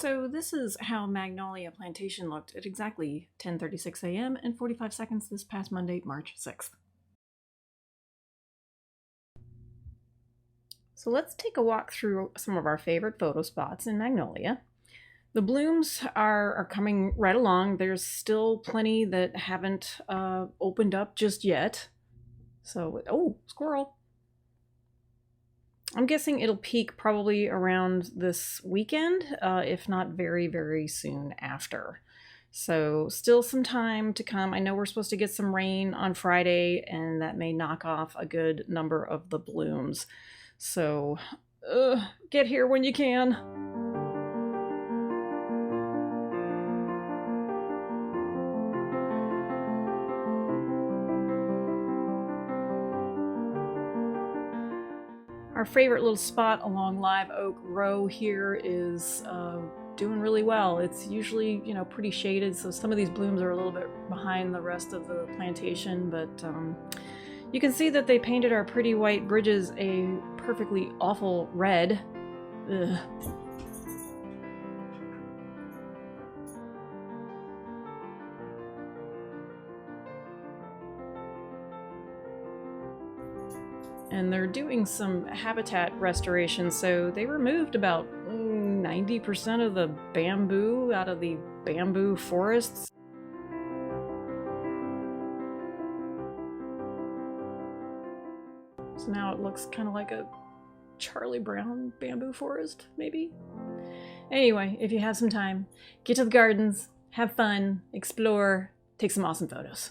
So this is how Magnolia Plantation looked at exactly 10:36 a.m. and 45 seconds this past Monday, March 6th. So let's take a walk through some of our favorite photo spots in Magnolia. The blooms are coming right along. There's still plenty that haven't opened up just yet. So, oh, squirrel. I'm guessing it'll peak probably around this weekend, if not very, very soon after. So still some time to come. I know we're supposed to get some rain on Friday, and that may knock off a good number of the blooms. So get here when you can. Our favorite little spot along Live Oak Row here is doing really well. It's usually, pretty shaded, so some of these blooms are a little bit behind the rest of the plantation, but you can see that they painted our pretty white bridges a perfectly awful red. Ugh. And they're doing some habitat restoration, so they removed about 90% of the bamboo out of the bamboo forests. So now it looks kind of like a Charlie Brown bamboo forest, maybe? Anyway, if you have some time, get to the gardens, have fun, explore, take some awesome photos.